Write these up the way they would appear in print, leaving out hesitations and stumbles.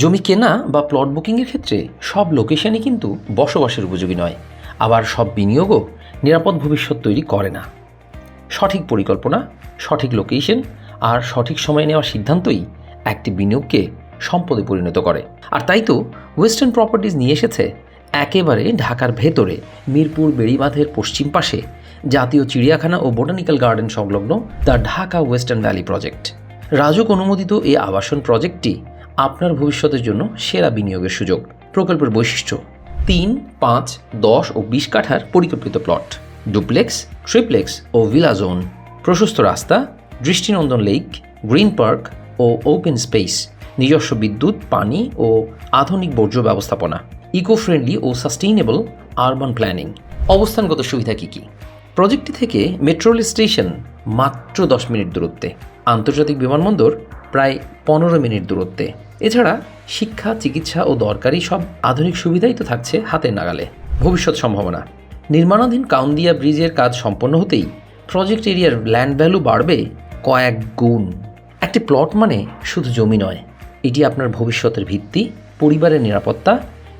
জমি কেনা বা প্লট বুকিংয়ের ক্ষেত্রে সব লোকেশনই কিন্তু বসবাসের উপযোগী নয়, আবার সব বিনিয়োগও নিরাপদ ভবিষ্যৎ তৈরি করে না। সঠিক পরিকল্পনা, সঠিক লোকেশন আর সঠিক সময়ে নেওয়া সিদ্ধান্তই একটি বিনিয়োগকে সম্পদে পরিণত করে। আর তাই তো ওয়েস্টার্ন প্রপার্টিজ নিয়ে এসেছে একেবারে ঢাকার ভেতরে মিরপুর বেড়িবাঁধের পশ্চিম পাশে জাতীয় চিড়িয়াখানা ও বোটানিক্যাল গার্ডেন সংলগ্ন the Dhaka western valley project. RAJUK অনুমোদিত এই আবাসন প্রজেক্টটি আপনার ভবিষ্যতের জন্য সেরা বিনিয়োগের সুযোগ। প্রকল্পের বৈশিষ্ট্য: 3, 5, 10 ও 20 কাঠার পরিকল্পিত প্লট, ডুপ্লেক্স, ট্রিপ্লেক্স ও ভিলা জোন, প্রশস্ত রাস্তা, দৃষ্টিনন্দন লেক, গ্রিন পার্ক ও ওপেন স্পেস, নিজস্ব বিদ্যুৎ, পানি ও আধুনিক বর্জ্য ব্যবস্থাপনা, ইকো ফ্রেন্ডলি ও সাস্টেইনেবল আরবান প্ল্যানিং। অবস্থানগত সুবিধা কী কী? প্রজেক্টটি থেকে মেট্রো রেল স্টেশন মাত্র 10 মিনিট দূরত্বে, আন্তর্জাতিক বিমানবন্দর প্রায় 15 মিনিট দূরত্বে। এছাড়া শিক্ষা, চিকিৎসা ও দরকারি সব আধুনিক সুবিধাই তো থাকছে হাতের নাগালে। ভবিষ্যৎ সম্ভাবনা: নির্মাণাধীন কাউন্দিয়া ব্রিজের কাজ সম্পন্ন হতেই প্রজেক্ট এরিয়ার ল্যান্ড ভ্যালু বাড়বে কয়েক গুণ। একটি প্লট মানে শুধু জমি নয়, এটি আপনার ভবিষ্যতের ভিত্তি, পরিবারের নিরাপত্তা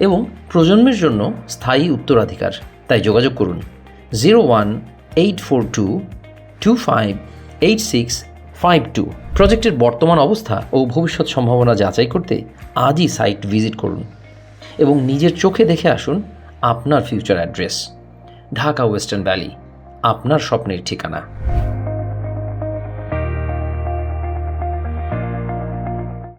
এবং প্রজন্মের জন্য স্থায়ী উত্তরাধিকার। তাই যোগাযোগ করুন 018422586552। প্রজেক্টের বর্তমান অবস্থা ও ভবিষ্যৎ সম্ভাবনা যাচাই করতে আজই সাইট ভিজিট করুন এবং নিজের চোখে দেখে আসুন আপনার future address. Dhaka western valley, আপনার স্বপ্নের ঠিকানা।